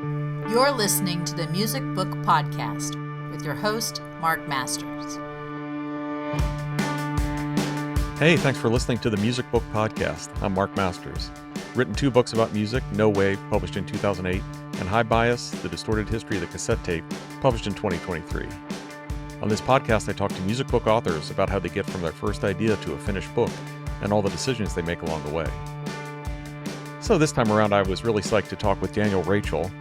You're listening to the Music Book Podcast with your host, Marc Masters. Hey, thanks for listening to the Music Book Podcast. I'm Marc Masters. Written 2 books about music, No Wave, published in 2008, and High Bias, The Distorted History of the Cassette Tape, published in 2023. On this podcast, I talk to music book authors about how they get from their first idea to a finished book, and all the decisions they make along the way. So this time around, I was really psyched to talk with Daniel Rachel.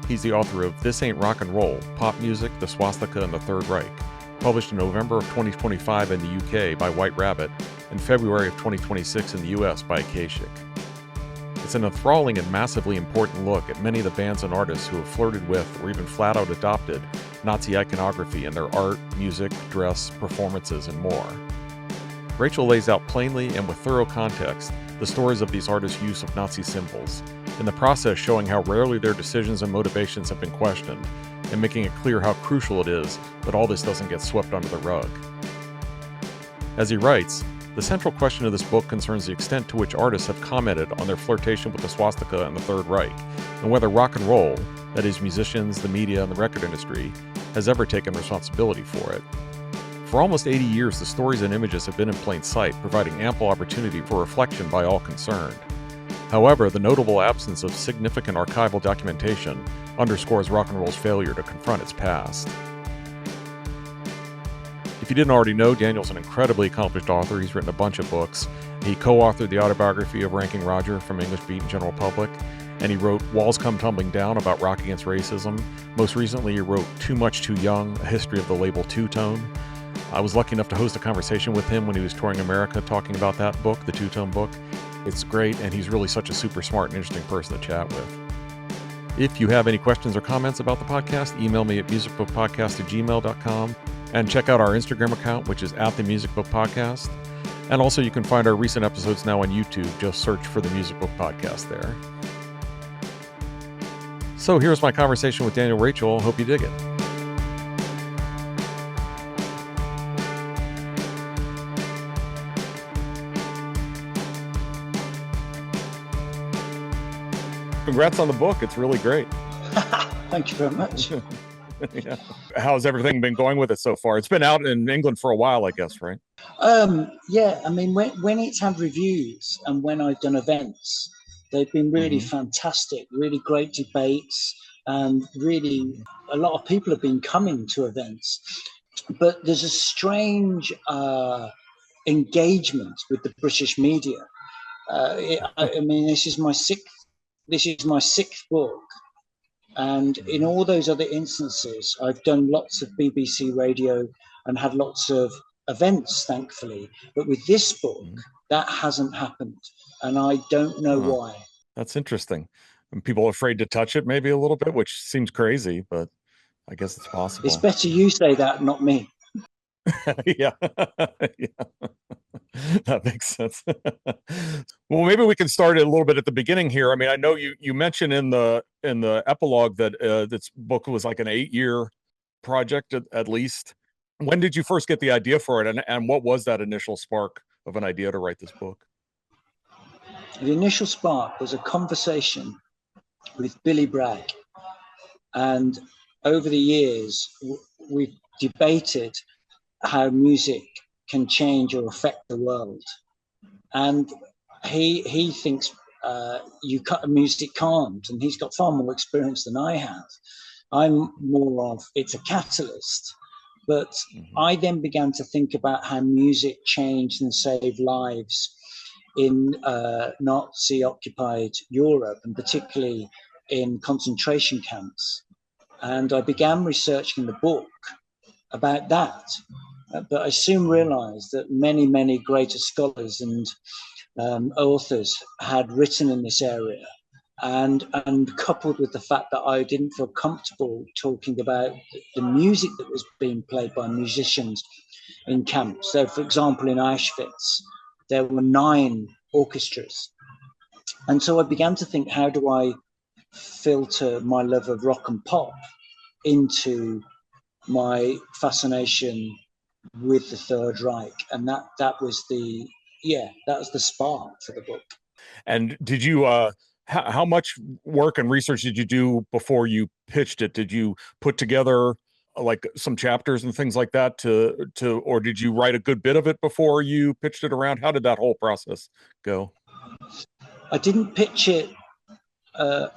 He's the author of This Ain't Rock and Roll, Pop Music, the Swastika, and the Third Reich, published in November of 2025 in the UK by White Rabbit, and February of 2026 in the US by Akashic. It's an enthralling and massively important look at many of the bands and artists who have flirted with, or even flat out adopted, Nazi iconography in their art, music, dress, performances, and more. Rachel lays out plainly and with thorough context the stories of these artists' use of Nazi symbols, in the process showing how rarely their decisions and motivations have been questioned, and making it clear how crucial it is that all this doesn't get swept under the rug. As he writes, the central question of this book concerns the extent to which artists have commented on their flirtation with the swastika and the Third Reich, and whether rock and roll, that is musicians, the media, and the record industry, has ever taken responsibility for it. For almost 80 years, the stories and images have been in plain sight, providing ample opportunity for reflection by all concerned. However, the notable absence of significant archival documentation underscores rock and roll's failure to confront its past. If you didn't already know, Daniel's an incredibly accomplished author. He's written a bunch of books. He co-authored the autobiography of Ranking Roger from English Beat and General Public, and he wrote Walls Come Tumbling Down about rock against racism. Most recently, he wrote Too Much Too Young, A History of the Label Two-Tone. I was lucky enough to host a conversation with him when he was touring America talking about that book, the Two-Tone book. It's great, and he's really such a super smart and interesting person to chat with. If you have any questions or comments about the podcast, email me at musicbookpodcast@gmail.com, and check out our Instagram account, which is @themusicbookpodcast. And also you can find our recent episodes now on YouTube. Just search for the Music Book Podcast there. So here's my conversation with Daniel Rachel. Hope you dig it. Congrats on the book. It's really great. Thank you very much. Yeah. How's everything been going with it so far? It's been out in England for a while, I guess, right? Yeah, I mean, when it's had reviews and when I've done events, they've been really fantastic, really great debates, and really a lot of people have been coming to events. But there's a strange engagement with the British media. I mean, this is my sixth book. And in all those other instances, I've done lots of BBC radio and had lots of events, thankfully. But with this book, that hasn't happened. And I don't know why. That's interesting. And people are afraid to touch it maybe a little bit, which seems crazy, but I guess it's possible. It's better you say that, not me. Yeah. Yeah. That makes sense. Well, maybe we can start a little bit at the beginning here. I mean, I know you mentioned in the epilogue that this book was like an 8-year project at least. When did you first get the idea for it, and what was that initial spark of an idea to write this book? The initial spark was a conversation with Billy Bragg, and over the years we've debated how music can change or affect the world, and he thinks music can't, and he's got far more experience than I have. I'm more of it's a catalyst, but I then began to think about how music changed and saved lives in Nazi occupied Europe, and particularly in concentration camps, and I began researching the book about that. But I soon realized that many greater scholars and authors had written in this area, and coupled with the fact that I didn't feel comfortable talking about the music that was being played by musicians in camps. So, for example, in Auschwitz, there were 9 orchestras. And so I began to think, how do I filter my love of rock and pop into my fascination with the Third Reich? And that was the spark for the book. And did you how much work and research did you do before you pitched it? Did you put together like some chapters and things like that or did you write a good bit of it before you pitched it around? How did that whole process go? I didn't pitch it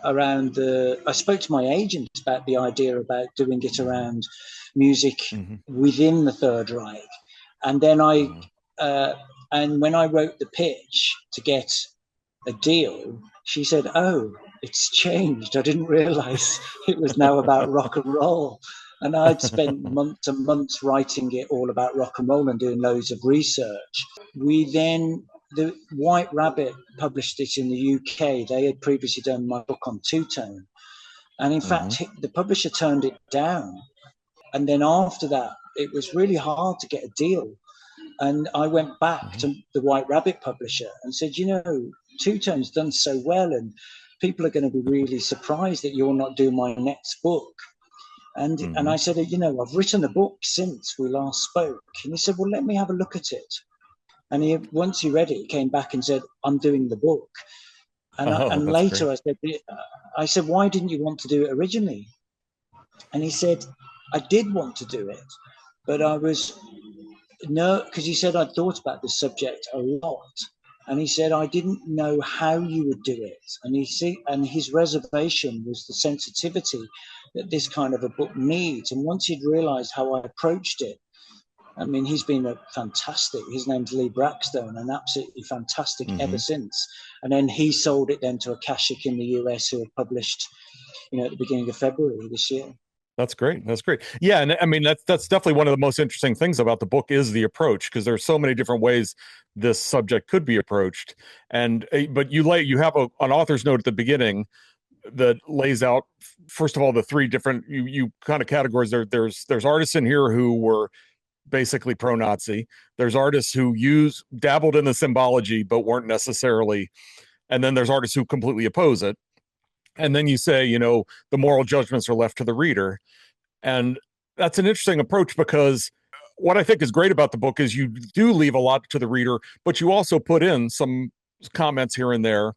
around I spoke to my agent about the idea about doing it around music within the Third Reich. And then and when I wrote the pitch to get a deal, she said, "Oh, it's changed. I didn't realize it was now about rock and roll." And I'd spent months and months writing it all about rock and roll and doing loads of research. The White Rabbit published it in the UK. They had previously done my book on two-tone. And in fact, the publisher turned it down. And then after that, it was really hard to get a deal. And I went back to the White Rabbit publisher and said, two-tone's done so well, and people are going to be really surprised that you're not doing my next book. And I said, I've written a book since we last spoke. And he said, well, let me have a look at it. And once he read it, he came back and said, I'm doing the book. And later great. I said, why didn't you want to do it originally? And he said, I did want to do it, but because he said, I'd thought about this subject a lot. And he said, I didn't know how you would do it. And his reservation was the sensitivity that this kind of a book needs. And once he'd realized how I approached it, I mean, he's been fantastic. His name's Lee Brackstone, and absolutely fantastic ever since. And then he sold it then to Akashic in the US, who had published, at the beginning of February this year. That's great. That's great. Yeah, and I mean that's definitely one of the most interesting things about the book is the approach, because there's so many different ways this subject could be approached. But you have an author's note at the beginning that lays out, first of all, the three different you kind of categories. There's artists in here who were basically pro-Nazi. There's artists who dabbled in the symbology but weren't necessarily, and then there's artists who completely oppose it. And then you say, the moral judgments are left to the reader. And that's an interesting approach, because what I think is great about the book is you do leave a lot to the reader, but you also put in some comments here and there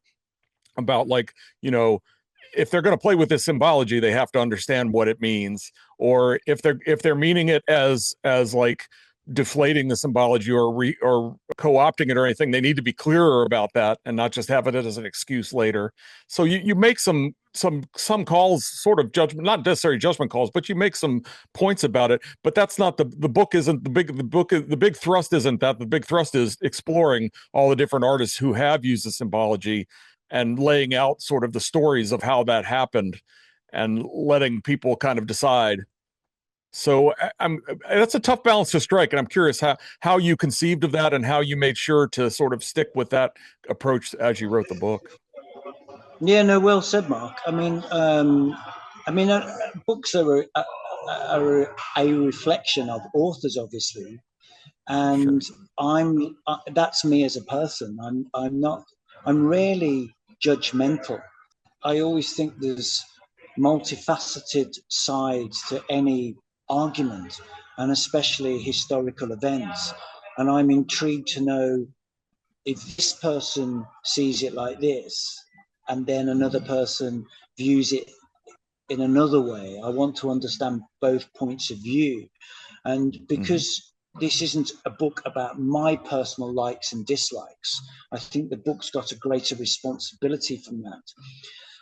about, like, if they're going to play with this symbology, they have to understand what it means. Or if they're meaning it as like deflating the symbology or co-opting it or anything, they need to be clearer about that and not just have it as an excuse later. So you make some calls, sort of judgment, not necessarily judgment calls, but you make some points about it. But that's not the book isn't the big thrust isn't that. The big thrust is exploring all the different artists who have used the symbology and laying out sort of the stories of how that happened and letting people kind of decide. So that's a tough balance to strike, and I'm curious how you conceived of that and how you made sure to sort of stick with that approach as you wrote the book. Yeah, no, well said, Mark. Books are a reflection of authors, obviously, and sure. That's me as a person. I'm rarely judgmental. I always think there's multifaceted sides to any argument, and especially historical events. And I'm intrigued to know if this person sees it like this, and then another person views it in another way. I want to understand both points of view. And because this isn't a book about my personal likes and dislikes, I think the book's got a greater responsibility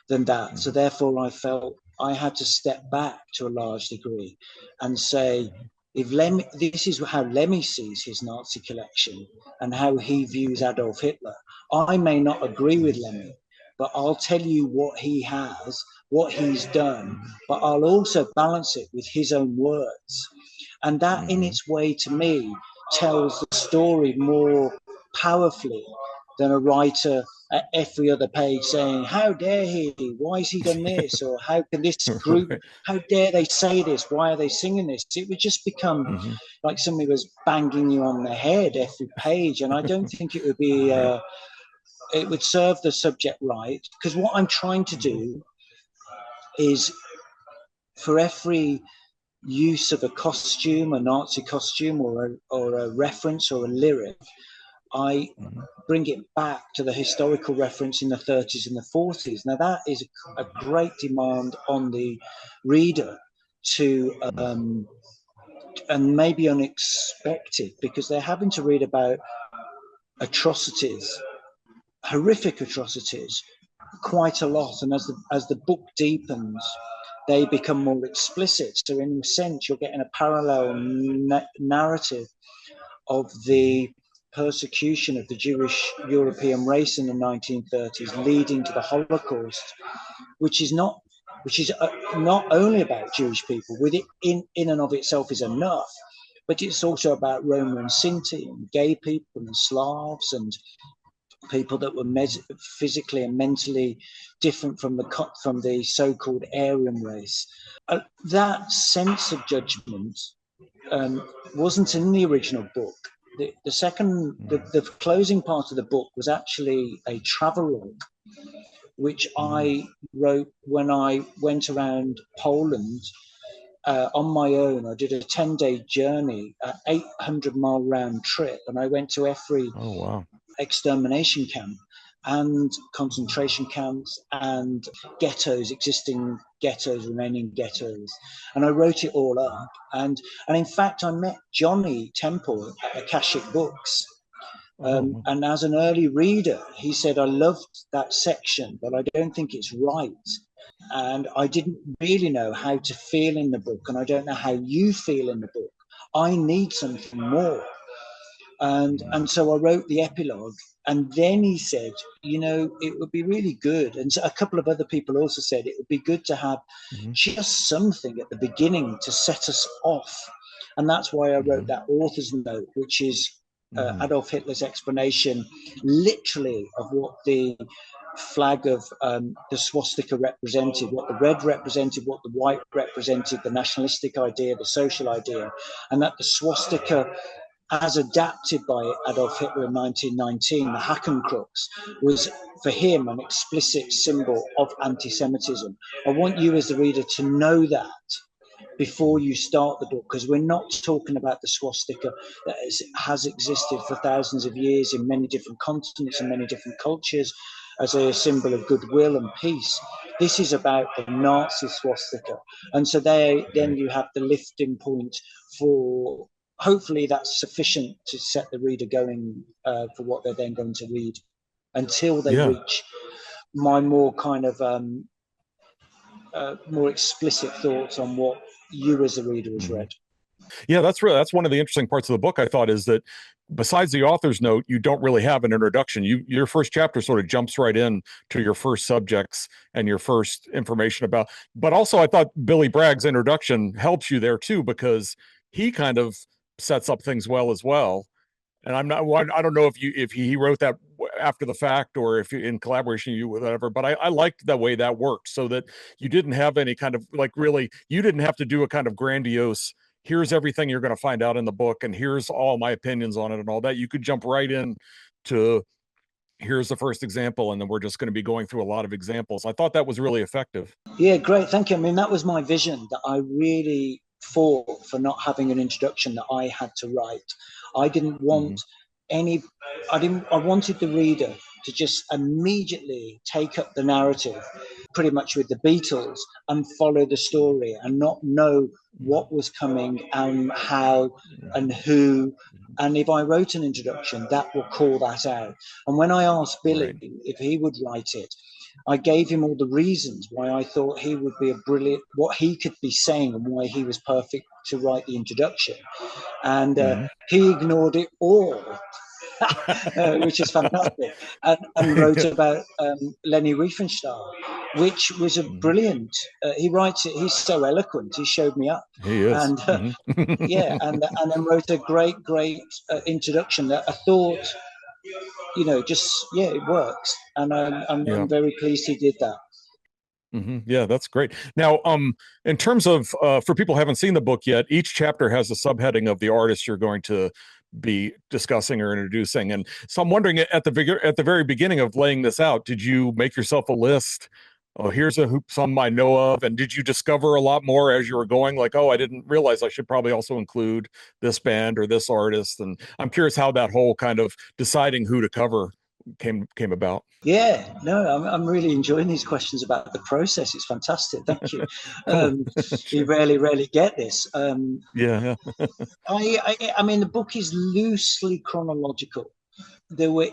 than that. So therefore, I felt I had to step back to a large degree and say, this is how Lemmy sees his Nazi collection and how he views Adolf Hitler. I may not agree with Lemmy, but I'll tell you what he has, what he's done, but I'll also balance it with his own words. And that in its way, to me, tells the story more powerfully than a writer at every other page saying, how dare he, why has he done this, or how can this group, how dare they say this, why are they singing this? It would just become like somebody was banging you on the head every page, and I don't think it would be it would serve the subject right, because what I'm trying to do is, for every use of a costume, a Nazi costume, or a reference or a lyric, I bring it back to the historical reference in the 30s and the 40s. Now, that is a great demand on the reader to, and maybe unexpected, because they're having to read about atrocities, horrific atrocities, quite a lot. And as the book deepens, they become more explicit. So in a sense, you're getting a parallel narrative of the persecution of the Jewish European race in the 1930s, leading to the Holocaust, which is not only about Jewish people, with it in and of itself is enough, but it's also about Roma and Sinti and gay people and Slavs and people that were physically and mentally different from the so-called Aryan race. That sense of judgment wasn't in the original book. The closing part of the book was actually a travelogue, which I wrote when I went around Poland on my own. I did a 10-day journey, an 800-mile round trip, and I went to every extermination camp and concentration camps and ghettos, existing ghettos, remaining ghettos. And I wrote it all up. And in fact, I met Johnny Temple at Akashic Books. And as an early reader, he said, I loved that section, but I don't think it's right. And I didn't really know how to feel in the book. And I don't know how you feel in the book. I need something more. And so I wrote the epilogue, and then he said, it would be really good. And so a couple of other people also said it would be good to have just something at the beginning to set us off. And that's why I wrote that author's note, which is Adolf Hitler's explanation, literally, of what the flag of the swastika represented, what the red represented, what the white represented, the nationalistic idea, the social idea, and that the swastika, as adapted by Adolf Hitler in 1919, the Hakenkreuz, was for him an explicit symbol of anti-Semitism. I want you as the reader to know that before you start the book, because we're not talking about the swastika that has existed for thousands of years in many different continents and many different cultures as a symbol of goodwill and peace. This is about the Nazi swastika. And so then you have the lifting point for, hopefully that's sufficient to set the reader going for what they're then going to read until they reach my more kind of more explicit thoughts on what you as a reader has read. Yeah, that's one of the interesting parts of the book, I thought, is that besides the author's note, you don't really have an introduction. Your first chapter sort of jumps right in to your first subjects and your first information about, but also I thought Billy Bragg's introduction helps you there too, because he kind of sets up things well as well. And I don't know if he wrote that after the fact or if in collaboration you with whatever, but I liked the way that worked, so that you didn't have any kind of you didn't have to do a kind of grandiose, here's everything you're going to find out in the book and here's all my opinions on it and all that. You could jump right in to, here's the first example, and then we're just going to be going through a lot of examples. I thought that was really effective. Yeah, great. Thank you. I mean, that was my vision, that I really fought for not having an introduction that I had to write. I didn't want I wanted the reader to just immediately take up the narrative, pretty much with the Beatles, and follow the story and not know what was coming and how and who. And if I wrote an introduction, that will call that out. And when I asked Billy if he would write it, I gave him all the reasons why I thought he would be what he could be saying and why he was perfect to write the introduction. And he ignored it all, which is fantastic, and wrote about Leni Riefenstahl, which was a brilliant, he writes it, he's so eloquent, he showed me up. He is. And and then wrote a great introduction that I thought, it works. And I'm very pleased he did that. Yeah, that's great. Now, in terms of, for people who haven't seen the book yet, each chapter has a subheading of the artist you're going to be discussing or introducing. And so I'm wondering, at the very beginning of laying this out, did you make yourself a list oh, here's some I know of. And did you discover a lot more as you were going? Like, oh, I didn't realize I should probably also include this band or this artist. And I'm curious how that whole kind of deciding who to cover came about. Yeah, no, I'm really enjoying these questions about the process. It's fantastic. Thank you. Cool. You rarely get this. Yeah. I mean, the book is loosely chronological. There were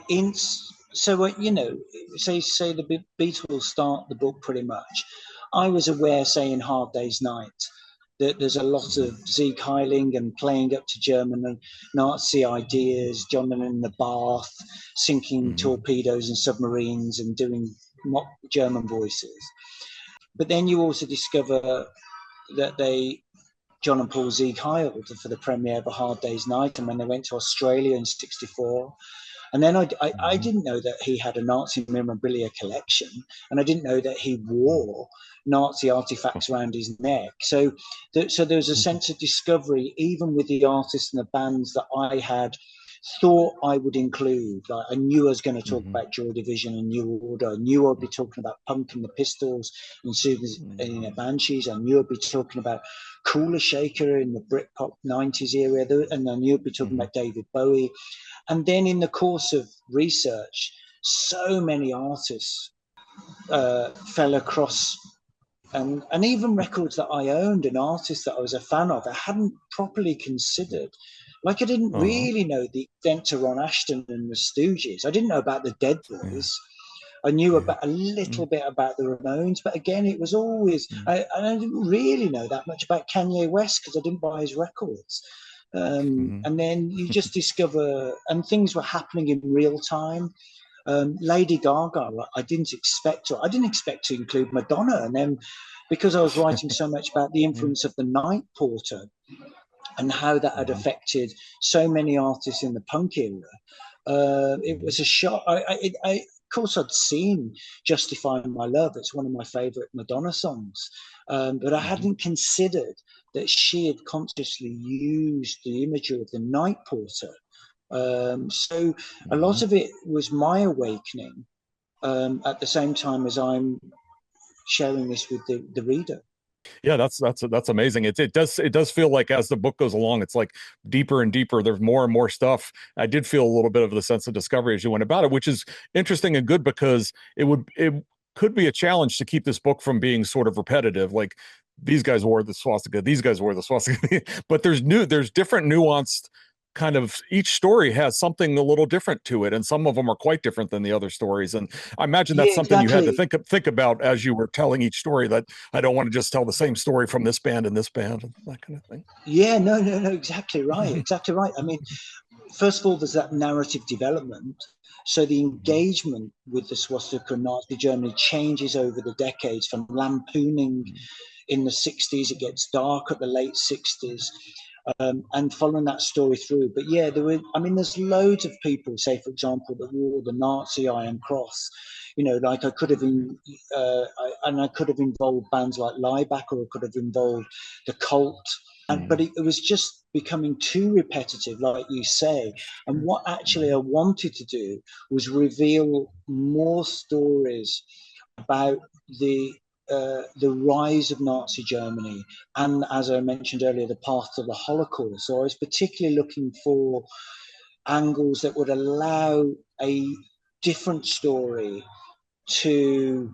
say the Beatles start the book pretty much. I was aware, say in Hard Day's Night, that there's a lot of Sieg Heiling and playing up to German and Nazi ideas, John Lennon in the bath, sinking torpedoes and submarines and doing mock German voices. But then you also discover that John and Paul Sieg Heiled for the premiere of A Hard Day's Night, and when they went to Australia in '64. And then I didn't know that he had a Nazi memorabilia collection, and I didn't know that he wore Nazi artifacts around his neck. So there was a sense of discovery, even with the artists and the bands that I had thought I would include. Like, I knew I was going to talk about Joy Division and New Order. I knew I'd be talking about Punk and the Pistols and Banshees. I knew I'd be talking about Cooler Shaker in the Britpop 90s era, and I knew I'd be talking about David Bowie. And then in the course of research, so many artists fell across, and even records that I owned and artists that I was a fan of, I hadn't properly considered. Like, I didn't really know the extent to Ron Asheton and the Stooges. I didn't know about the Dead Boys. I knew about a little bit about the Ramones, but again, it was always, I didn't really know that much about Kanye West because I didn't buy his records. And then you just discover, and things were happening in real time. Lady Gaga, I didn't expect to include Madonna. And then because I was writing so much about the influence of the Night Porter and how that had affected so many artists in the punk era, it was a shock. Of course, I'd seen Justifying My Love. It's one of my favorite Madonna songs. But I hadn't considered that she had consciously used the imagery of the Night Porter. So a lot of it was my awakening at the same time as I'm sharing this with the reader. Yeah, that's amazing. It does feel like as the book goes along, it's like deeper and deeper. There's more and more stuff. I did feel a little bit of the sense of discovery as you went about it, which is interesting and good because it could be a challenge to keep this book from being sort of repetitive. Like, these guys wore the swastika, these guys wore the swastika, but there's different nuanced kind of, each story has something a little different to it, and some of them are quite different than the other stories. And I imagine that's something you had to think about as you were telling each story, that I don't want to just tell the same story from this band and this band and that kind of thing. Yeah, no, exactly right. I mean, first of all, there's that narrative development. So the engagement with the swastika and Nazi Germany changes over the decades, from lampooning in the 60s, it gets dark at the late 60s. And following that story through. But yeah, there's loads of people, say, for example, that wore the Nazi Iron Cross. Like I could have involved bands like Lieback, or I could have involved the Cult. But it was just becoming too repetitive, like you say. And what actually I wanted to do was reveal more stories about the rise of Nazi Germany, and, as I mentioned earlier, the path to the Holocaust. So I was particularly looking for angles that would allow a different story so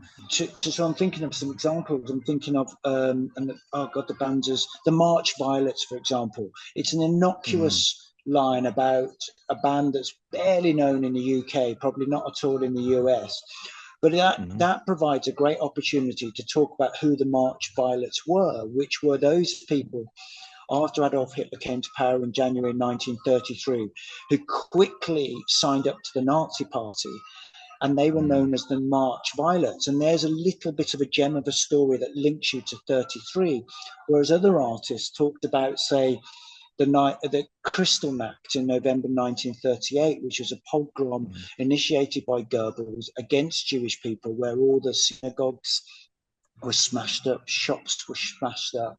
I'm thinking of some examples. I'm thinking of the bands as the March Violets, for example. It's an innocuous line about a band that's barely known in the UK, probably not at all in the US. But that provides a great opportunity to talk about who the March Violets were, which were those people after Adolf Hitler came to power in January 1933, who quickly signed up to the Nazi Party, and they were known as the March Violets. And there's a little bit of a gem of a story that links you to 33, whereas other artists talked about, say, the Kristallnacht in November 1938, which was a pogrom initiated by Goebbels against Jewish people, where all the synagogues were smashed up, shops were smashed up.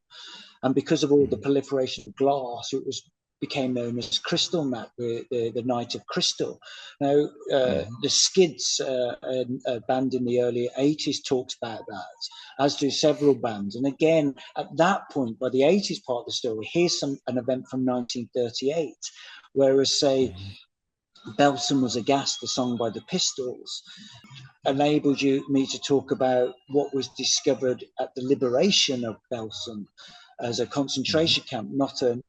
And because of all the proliferation of glass, it was became known as Crystal Map, the Night of Crystal. Now, the Skids, a band in the early 80s, talks about that, as do several bands. And again, at that point, by the 80s part of the story, here's an event from 1938, whereas, say, Belson Was Aghast, the song by the Pistols, enabled me to talk about what was discovered at the liberation of Belsen as a concentration camp, not an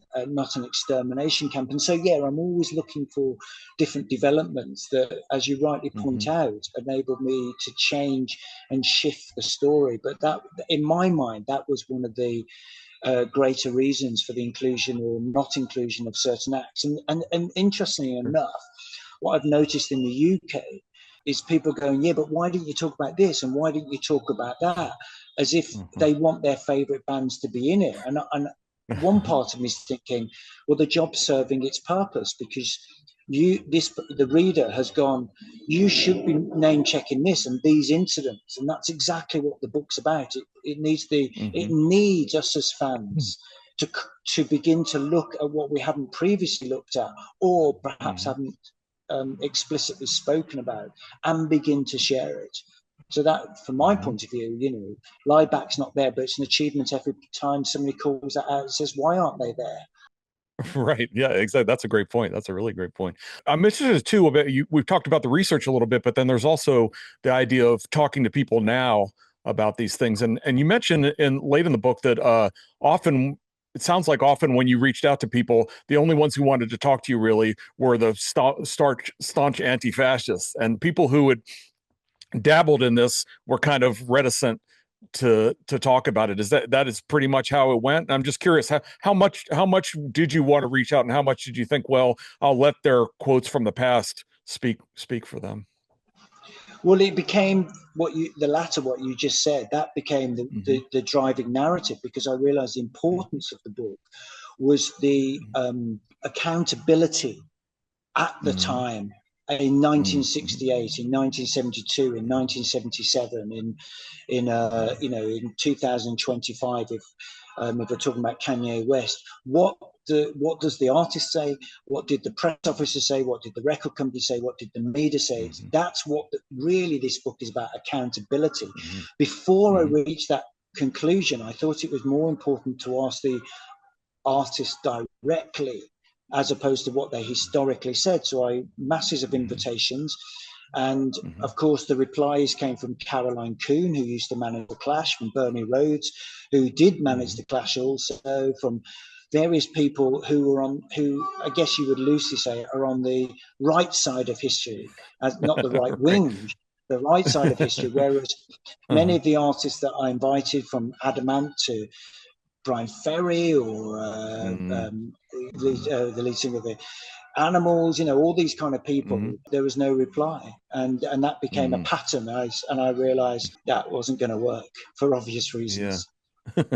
extermination camp. And so, yeah, I'm always looking for different developments that, as you rightly point out, enabled me to change and shift the story. But that, in my mind, that was one of the greater reasons for the inclusion or not inclusion of certain acts. And interestingly enough, what I've noticed in the UK is people going, yeah, but why didn't you talk about this? And why didn't you talk about that? As if they want their favorite bands to be in it. And one part of me is thinking, well, the job's serving its purpose, because the reader has gone, you should be name checking this and these incidents. And that's exactly what the book's about. It needs us as fans to begin to look at what we haven't previously looked at, or perhaps haven't explicitly spoken about, and begin to share it. So that, from my point of view, Lieback's not there, but it's an achievement every time somebody calls that out and says, why aren't they there? Right. Yeah, exactly. That's a great point. That's a really great point. I'm interested too about we've talked about the research a little bit, but then there's also the idea of talking to people now about these things. And you mentioned late in the book that often, it sounds like often when you reached out to people, the only ones who wanted to talk to you really were the staunch anti-fascists, and people who had dabbled in this were kind of reticent to talk about it. That is pretty much how it went? I'm just curious, how much did you want to reach out, and how much did you think, well, I'll let their quotes from the past speak for them? Well, it became what you just said. That became the driving narrative, because I realized the importance of the book was the accountability at the time, in 1968, in 1972, in 1977, in 2025, if we're talking about Kanye West, what does the artist say? What did the press officer say? What did the record company say? What did the media say? That's what really this book is about, accountability. Before I reached that conclusion, I thought it was more important to ask the artist directly, as opposed to what they historically said. So I masses of invitations. And of course, the replies came from Caroline Coon, who used to manage The Clash, from Bernie Rhodes, who did manage The Clash also, from various people who I guess you would loosely say are on the right side of history, not the right wing, the right side of history. Whereas many of the artists that I invited, from Adamant to Brian Ferry, or the lead singer of the Animals, all these kind of people, there was no reply, and that became a pattern. And I realized that wasn't going to work for obvious reasons.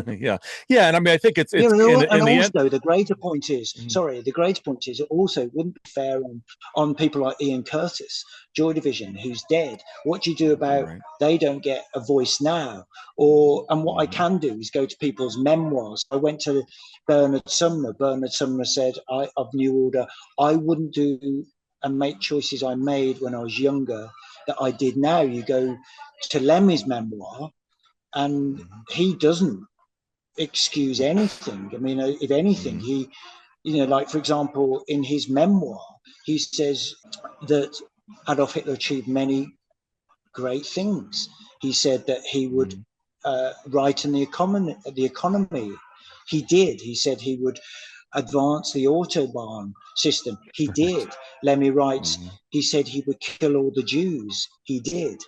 Yeah, and I mean, I think it's and the also end. The greater point is, it also wouldn't be fair on people like Ian Curtis, Joy Division, who's dead. What do you do about they don't get a voice now? And what I can do is go to people's memoirs. I went to Bernard Sumner. Bernard Sumner said of New Order, I wouldn't do and make choices I made when I was younger that I did now. You go to Lemmy's memoir, and he doesn't excuse anything. I mean, if anything, he, like, for example, in his memoir, he says that Adolf Hitler achieved many great things. He said that he would righten the economy. He did. He said he would advance the Autobahn system. He did. Lemmy writes, he said he would kill all the Jews. He did.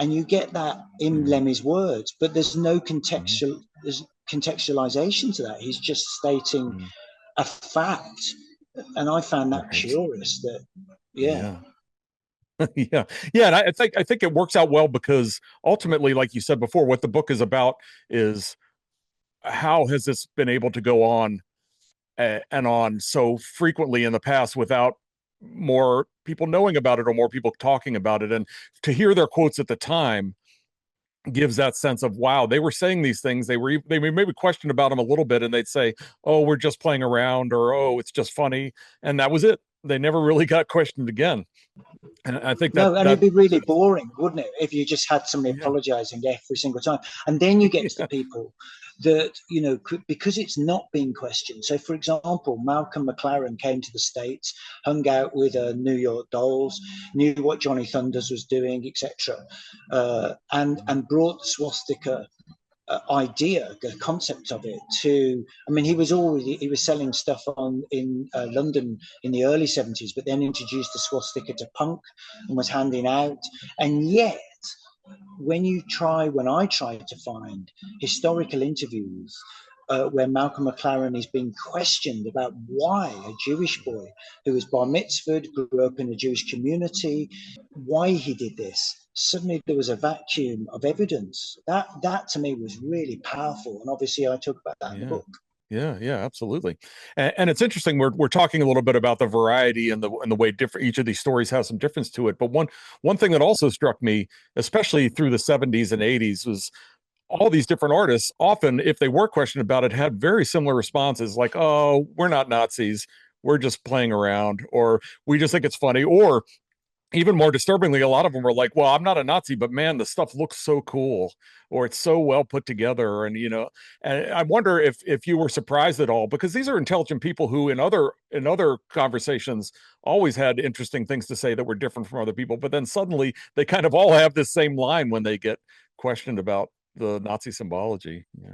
And you get that in Lemmy's words, but there's no contextualization to that. He's just stating a fact. And I found that curious. Yeah. And I think it works out well, because ultimately, like you said before, what the book is about is how has this been able to go on and on so frequently in the past without more people knowing about it, or more people talking about it. And to hear their quotes at the time gives that sense of, wow, they were saying these things. They maybe questioned about them a little bit, and they'd say, oh, we're just playing around, or oh, it's just funny, and that was it. They never really got questioned again. And I think No, and that it'd be really boring, wouldn't it, if you just had somebody yeah. apologizing every single time. And then you get to the people that, you know, because it's not being questioned. So, for example, Malcolm McLaren came to the States, hung out with New York Dolls, knew what Johnny Thunders was doing, etc., and brought the swastika idea, the concept of it to, I mean, he was selling stuff in London in the early 70s, but then introduced the swastika to punk and was handing out. And yet, when I try to find historical interviews where Malcolm McLaren is being questioned about why a Jewish boy who was bar mitzvahed, grew up in a Jewish community, why he did this, suddenly there was a vacuum of evidence. That to me was really powerful, and obviously I talk about that in the book. Yeah, absolutely. And it's interesting. We're talking a little bit about the variety and the way different each of these stories has some difference to it. But one thing that also struck me, especially through the 70s and 80s, was all these different artists, often, if they were questioned about it, had very similar responses like, oh, we're not Nazis, we're just playing around, or we just think it's funny, or even more disturbingly, a lot of them were like, well, I'm not a Nazi, but man, the stuff looks so cool, or it's so well put together. And, and I wonder if you were surprised at all, because these are intelligent people who in other conversations always had interesting things to say that were different from other people. But then suddenly they kind of all have this same line when they get questioned about the Nazi symbology. Yeah.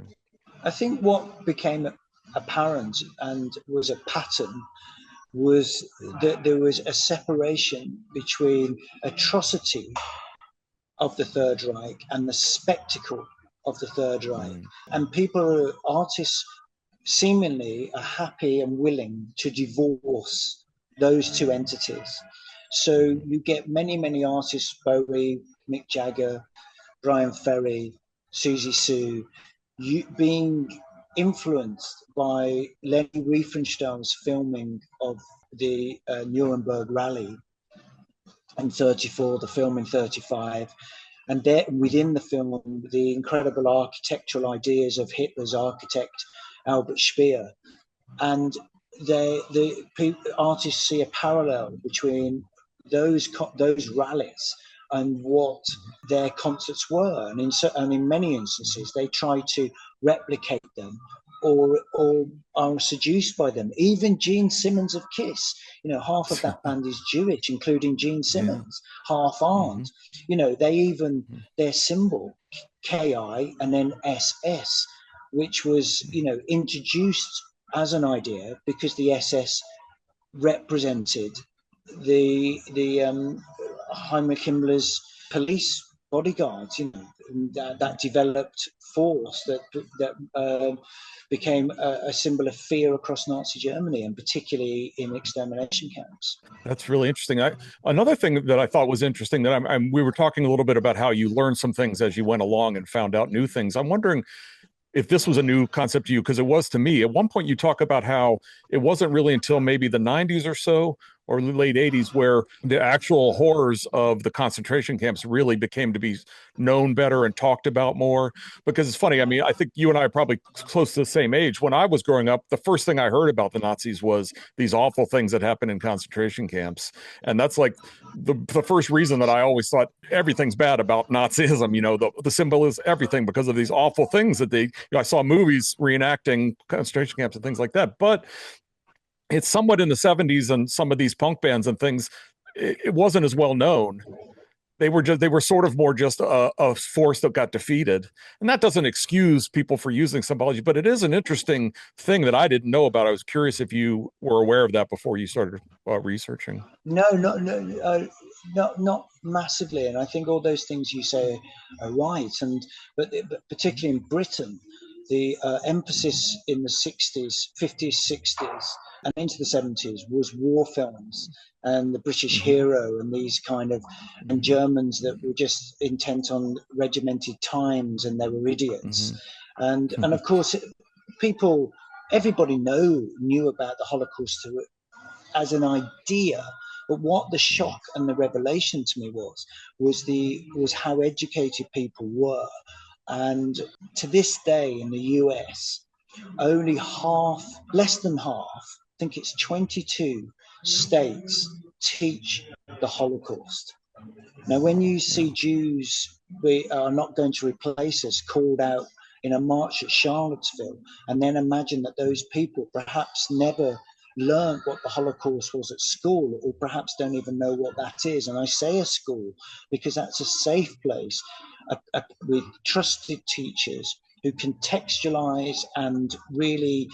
I think what became apparent and was a pattern was that there was a separation between atrocity of the Third Reich and the spectacle of the Third Reich. And artists seemingly are happy and willing to divorce those two entities. So you get many, many artists, Bowie, Mick Jagger, Brian Ferry, Susie Sue, being influenced by Leni Riefenstahl's filming of the Nuremberg Rally in 34, the film in 35, and there, within the film, the incredible architectural ideas of Hitler's architect Albert Speer, and the artists see a parallel between those rallies and what their concerts were, and in many instances they try to replicate them or are seduced by them. Even Gene Simmons of Kiss, half of that band is Jewish, including Gene Simmons. Half aren't. Their symbol KI and then SS, which was introduced as an idea because the SS represented the Heinrich Himmler's police bodyguards, that developed force that became a symbol of fear across Nazi Germany, and particularly in extermination camps. That's really interesting. Another thing that I thought was interesting that we were talking a little bit about how you learned some things as you went along and found out new things. I'm wondering if this was a new concept to you, because it was to me. At one point, you talk about how it wasn't really until maybe the 90s or so, or the late 80s, where the actual horrors of the concentration camps really became to be known better and talked about more. Because it's funny, I mean, I think you and I are probably close to the same age. When I was growing up, the first thing I heard about the Nazis was these awful things that happened in concentration camps. And that's like the first reason that I always thought everything's bad about Nazism. The symbol is everything because of these awful things that I saw movies reenacting concentration camps and things like that. But it's somewhat in the 70s, and some of these punk bands and things, it wasn't as well known. They were sort of more just a force that got defeated. And that doesn't excuse people for using symbology, but it is an interesting thing that I didn't know about. I was curious if you were aware of that before you started researching. No, not massively. And I think all those things you say are right. But particularly in Britain, the emphasis in the 60s, 50s, 60s, and into the 70s was war films and the British hero and these and Germans that were just intent on regimented times, and they were idiots. And of course, everybody knew about the Holocaust as an idea, But what the shock and the revelation to me was how educated people were. And to this day in the US, only less than half, I think it's 22 states teach the Holocaust. Now, when you see Jews we are not going to replace us called out in a march at Charlottesville, and then imagine that those people perhaps never learned what the Holocaust was at school, or perhaps don't even know what that is. And I say a school because that's a safe place with trusted teachers who contextualize and really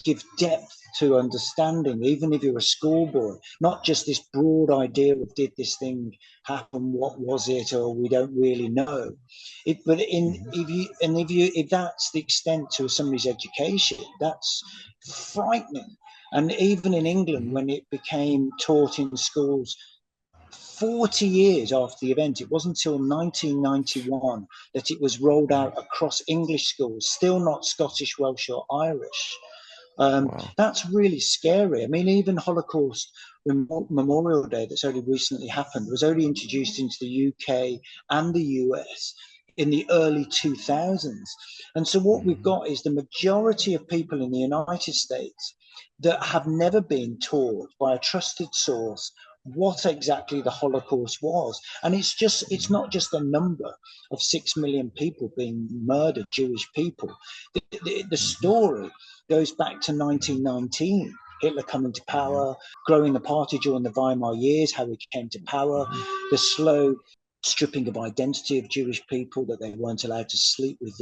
give depth to understanding, even if you're a schoolboy, not just this broad idea of did this thing happen, what was it, or we don't really know. If that's the extent to somebody's education, that's frightening. And even in England, when it became taught in schools 40 years after the event, it wasn't until 1991 that it was rolled out across English schools, still not Scottish, Welsh, or Irish. Wow. That's really scary. I mean, even Holocaust Memorial Day that's only recently happened was only introduced into the UK and the US in the early 2000s. And so what we've got is the majority of people in the United States that have never been taught by a trusted source what exactly the Holocaust was. And it's not just a number of 6 million people being murdered, Jewish people. The story goes back to 1919, Hitler coming to power, growing the party during the Weimar years, how he came to power, the slow stripping of identity of Jewish people, that they weren't allowed to sleep with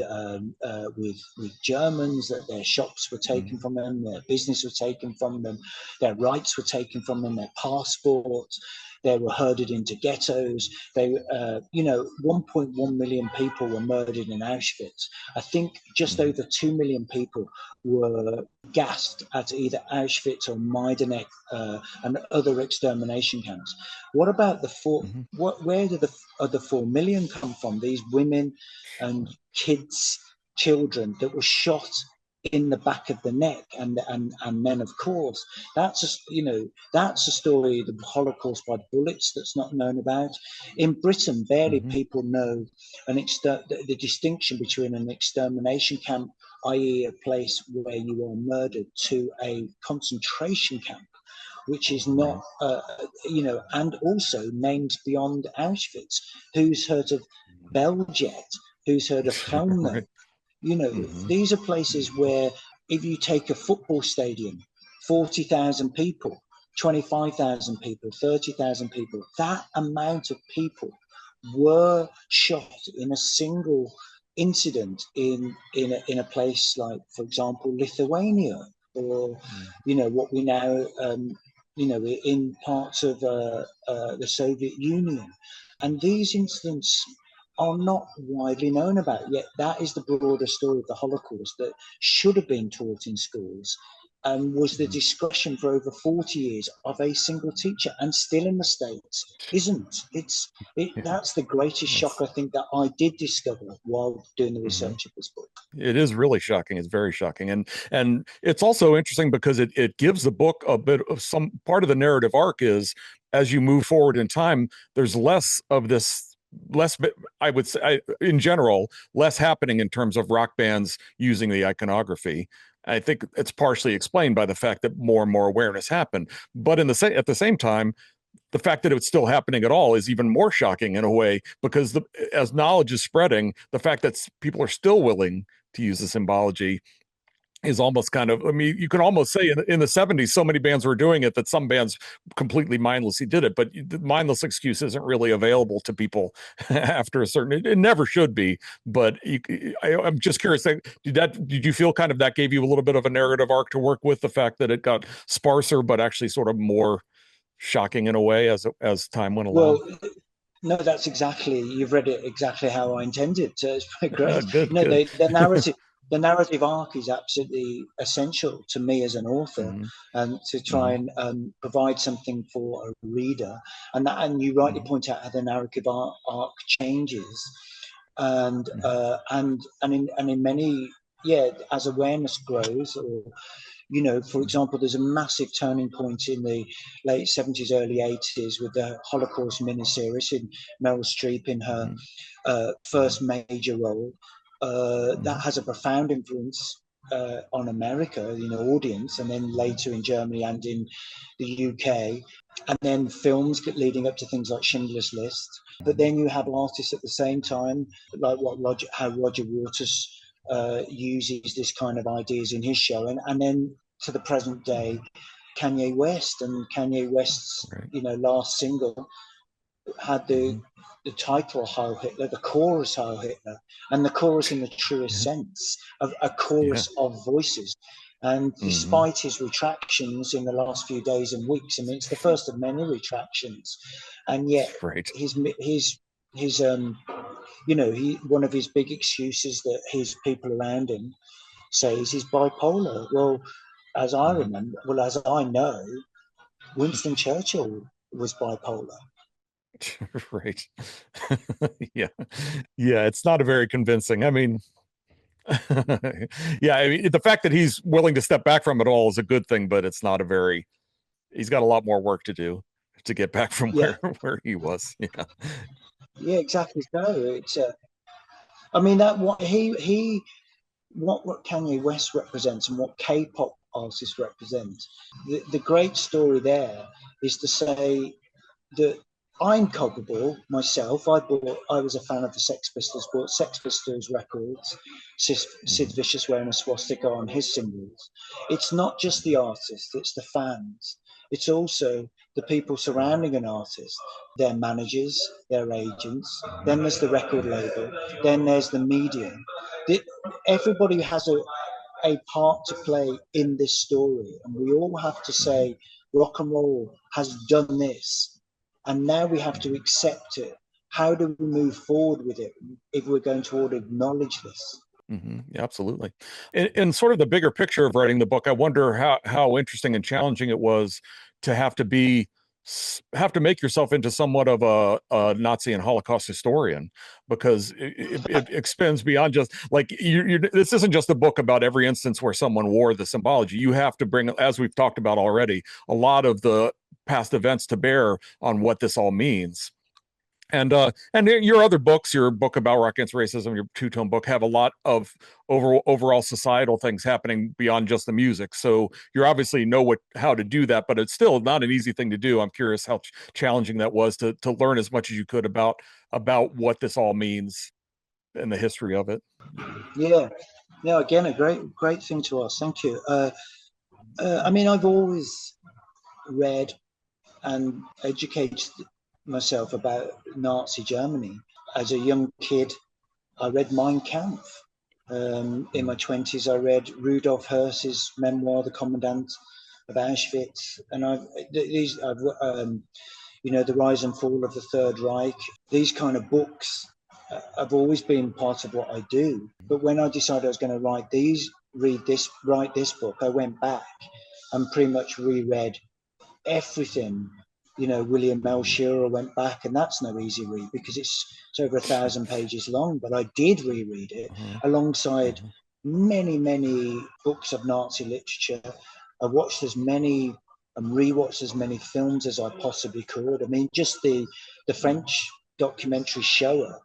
Germans, that their shops were taken from them, their business was taken from them, their rights were taken from them, their passports. They were herded into ghettos. 1.1 million people were murdered in Auschwitz. I think just over 2 million people were gassed at either Auschwitz or Majdanek and other extermination camps. What about the four? Where do the other 4 million come from? These women and kids, children that were shot in the back of the neck, and men, of course. That's a story of the Holocaust by bullets that's not known about. In Britain, barely people know the distinction between an extermination camp, i.e. a place where you are murdered, to a concentration camp, which is not, and also names beyond Auschwitz. Who's heard of Beljet? Who's heard of Chelmno? Right. These are places where if you take a football stadium, 40,000 people, 25,000 people, 30,000 people, that amount of people were shot in a single incident in a place like, for example, Lithuania, or, what we now, in parts of the Soviet Union. And these incidents are not widely known about, yet that is the broader story of the Holocaust that should have been taught in schools, and was the discretion for over 40 years of a single teacher, and still in the States isn't. That's the greatest shock, I think, that I did discover while doing the research of this book. It is really shocking. It's very shocking. And it's also interesting because it gives the book a bit of some part of the narrative arc is, as you move forward in time, there's less of this, I would say, in general, less happening in terms of rock bands using the iconography. I think it's partially explained by the fact that more and more awareness happened. But at the same time, the fact that it's still happening at all is even more shocking in a way, because as knowledge is spreading, the fact that people are still willing to use the symbology is almost kind of, I mean, you can almost say in the 70s, so many bands were doing it that some bands completely mindlessly did it, but the mindless excuse isn't really available to people after a certain, it never should be, but I'm just curious, did you feel kind of that gave you a little bit of a narrative arc to work with, the fact that it got sparser, but actually sort of more shocking in a way as time went along? Well, no, that's exactly, you've read it exactly how I intended. So it's pretty great. Good. The narrative arc is absolutely essential to me as an author, and to try and provide something for a reader. And you rightly point out how the narrative arc changes, and in many, as awareness grows, or For example, there's a massive turning point in the late 70s, early 80s with the Holocaust miniseries in Meryl Streep in her first major role. That has a profound influence on America, audience, and then later in Germany and in the UK. And then films leading up to things like Schindler's List. But then you have artists at the same time, like how Roger Waters uses this kind of ideas in his show, and then to the present day, Kanye West West's last single had the title Heil Hitler, the chorus Heil Hitler, and the chorus in the truest sense of a chorus of voices. And despite his retractions in the last few days and weeks, I mean, it's the first of many retractions, and yet one of his big excuses that his people around him say is he's bipolar. Well, as I remember, as I know, Winston Churchill was bipolar. Right. Yeah. It's not a very convincing. I mean, the fact that he's willing to step back from it all is a good thing, but it's not he's got a lot more work to do to get back from where he was. Yeah, exactly. So it's I mean, that what what Kanye West represents and what K-pop artists represent, the great story there is to say that I'm culpable myself. I was a fan of the Sex Pistols, bought Sex Pistols records, Sid Vicious wearing a swastika on his singles. It's not just the artist, it's the fans. It's also the people surrounding an artist, their managers, their agents. Then there's the record label. Then there's the media. Everybody has a part to play in this story. And we all have to say, rock and roll has done this. And now we have to accept it. How do we move forward with it if we're going to all acknowledge this? Yeah, absolutely. In sort of the bigger picture of writing the book, I wonder how interesting and challenging it was to have to make yourself into somewhat of a Nazi and Holocaust historian, because it extends beyond just like this isn't just a book about every instance where someone wore the symbology. You have to bring, as we've talked about already, a lot of the past events to bear on what this all means. And your other books, your book about rock against racism, your two-tone book, have a lot of overall societal things happening beyond just the music. So you obviously know how to do that, but it's still not an easy thing to do. I'm curious how challenging that was to learn as much as you could about what this all means and the history of it. Yeah. Again, a great thing to ask. Thank you. I mean, I've always read and educated myself about Nazi Germany. As a young kid, I read Mein Kampf. In my 20s, I read Rudolf Hirsch's memoir, The Commandant of Auschwitz, and The Rise and Fall of the Third Reich. These kind of books have always been part of what I do. But when I decided I was going to write this book, I went back and pretty much reread everything. William L. Shearer went back, and that's no easy read because it's over 1,000 pages long. But I did reread it alongside many, many books of Nazi literature. I watched as many and rewatched as many films as I possibly could. I mean, just the French documentary Shoah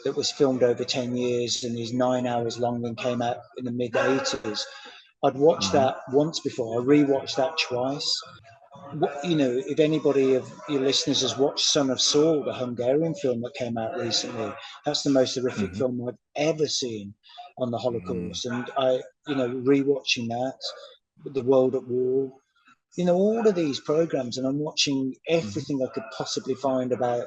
that was filmed over 10 years and is 9 hours long and came out in the mid-80s. I'd watched that once before. I rewatched that twice. If anybody of your listeners has watched Son of Saul, the Hungarian film that came out recently, that's the most horrific film I've ever seen on the Holocaust. And rewatching that, The World at War, all of these programs, and I'm watching everything I could possibly find about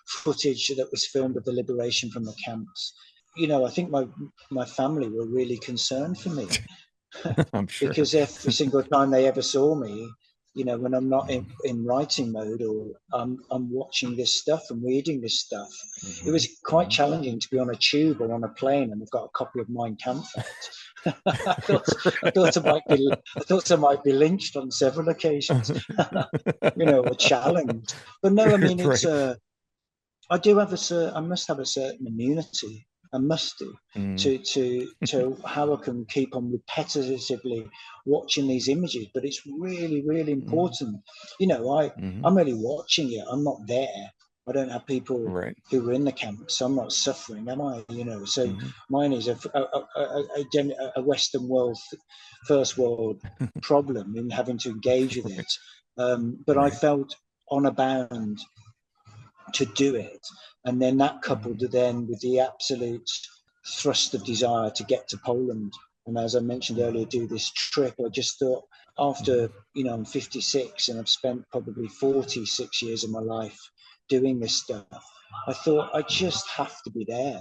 footage that was filmed of the liberation from the camps. I think my family were really concerned for me. I'm sure. Because every single time they ever saw me, when I'm not in writing mode or I'm watching this stuff and reading this stuff, it was quite challenging to be on a tube or on a plane and I've got a copy of Mein Kampf out. I thought I might be lynched on several occasions, or challenged. But no, I mean, it's I must have a certain immunity and must do to how I can keep on repetitively watching these images. But it's really, really important. You know, I'm only watching it. I'm not there. I don't have people who were in the camp, so I'm not suffering, am I? You know, so mine is a Western world, first world problem in having to engage with it. But I felt on a bound to do it, and then that coupled then with the absolute thrust of desire to get to Poland, and as I mentioned earlier, do this trip. I just thought, after, you know, I'm 56 and I've spent probably 46 years of my life doing this stuff, I thought I just have to be there.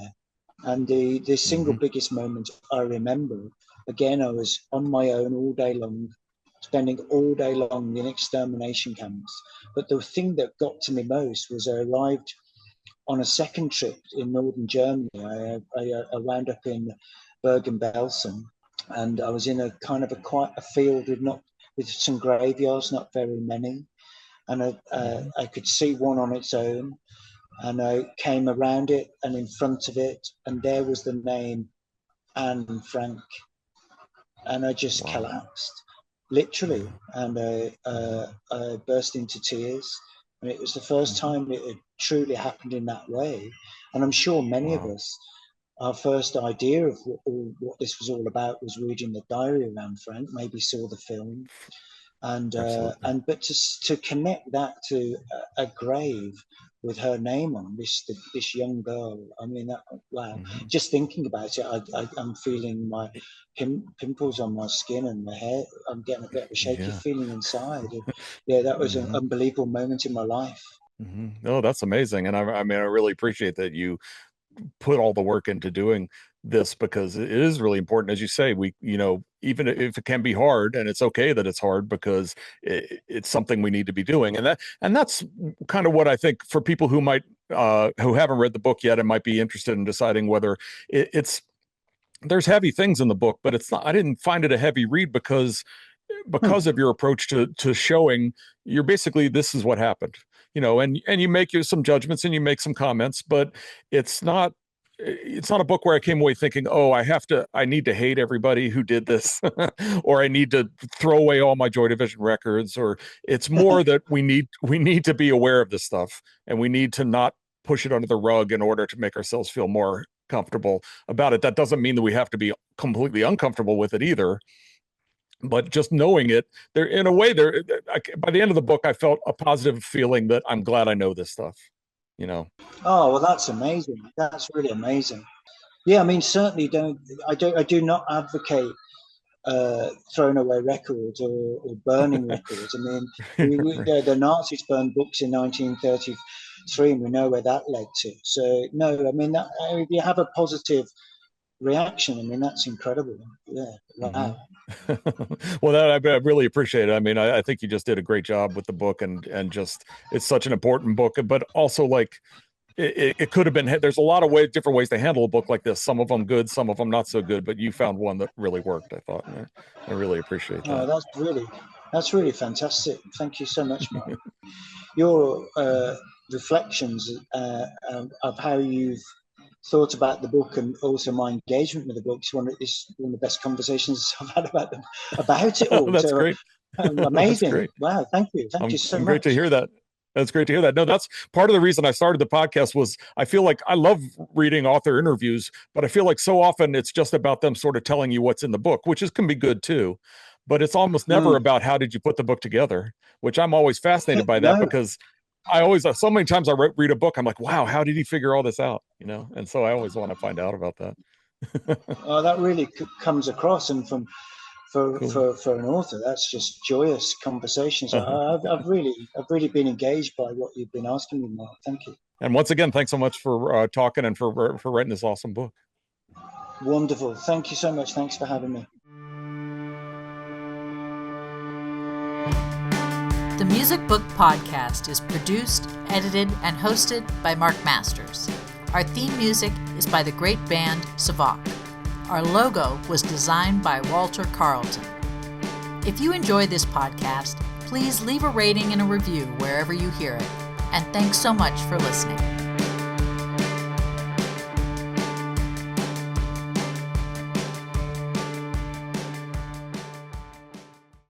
And the single biggest moment I remember, again, I was on my own all day long, spending all day long in extermination camps. But the thing that got to me most was I arrived on a second trip in northern Germany. I wound up in Bergen-Belsen, and I was in a kind of a field with some graveyards, not very many. And I could see one on its own, and I came around it and in front of it, and there was the name Anne Frank, and I just collapsed, literally, and I burst into tears. And it was the first time it had truly happened in that way. And I'm sure many of us, our first idea of what this was all about was reading the diary of Anne Frank, maybe saw the film. But to connect that to a grave with her name on, this young girl, I mean, just thinking about it, I'm feeling my pimples on my skin and my hair. I'm getting a bit of a shaky feeling inside. And, that was an unbelievable moment in my life. Oh, that's amazing. And I mean, I really appreciate that you put all the work into doing this, because it is really important. As you say, we, you know, even if it can be hard, and it's okay that it's hard, because it's something we need to be doing. And that's kind of what I think for people who might, who haven't read the book yet and might be interested in deciding whether there's heavy things in the book, but it's not, I didn't find it a heavy read because of your approach to showing you're basically, this is what happened, you know, and you make some judgments and you make some comments, but it's not a book where I came away thinking, oh, I need to hate everybody who did this, or I need to throw away all my Joy Division records, or it's more that we need to be aware of this stuff, and we need to not push it under the rug in order to make ourselves feel more comfortable about it. That doesn't mean that we have to be completely uncomfortable with it either. But just knowing it, by the end of the book, I felt a positive feeling that I'm glad I know this stuff, you know. Oh, well, that's amazing. That's really amazing. Yeah, I mean, certainly I do not advocate throwing away records or burning records. I mean, the Nazis burned books in 1933, and we know where that led to. So, no, I mean, if you have a positive reaction, I mean, that's incredible. Yeah, wow. Well, I really appreciate it. I mean, I think you just did a great job with the book, and just, it's such an important book, but also, like, it could have been, there's a lot of different ways to handle a book like this. Some of them good, some of them not so good, but you found one that really worked, I thought. I really appreciate that. Oh, that's really fantastic. Thank you so much, Mark. Your reflections of how you've thought about the book, and also my engagement with the book, is one of the best conversations I've had about it all. Oh, that's great. Amazing. That's great. Wow, thank you. Thank you so much. Great to hear that. That's great to hear that. No, that's part of the reason I started the podcast. Was I feel like I love reading author interviews, but I feel like so often it's just about them sort of telling you what's in the book, which can be good too. But it's almost never about how did you put the book together, which I'm always fascinated by that, because I always, so many times I read a book, I'm like, wow, how did he figure all this out? You know? And so I always want to find out about that. Oh, that really comes across. And for an author, that's just joyous conversations. I've really been engaged by what you've been asking me, Mark. Thank you. And once again, thanks so much for talking and for writing this awesome book. Wonderful. Thank you so much. Thanks for having me. The Music Book Podcast is produced, edited, and hosted by Marc Masters. Our theme music is by the great band Swastika. Our logo was designed by Walter Carlton. If you enjoy this podcast, please leave a rating and a review wherever you hear it. And thanks so much for listening.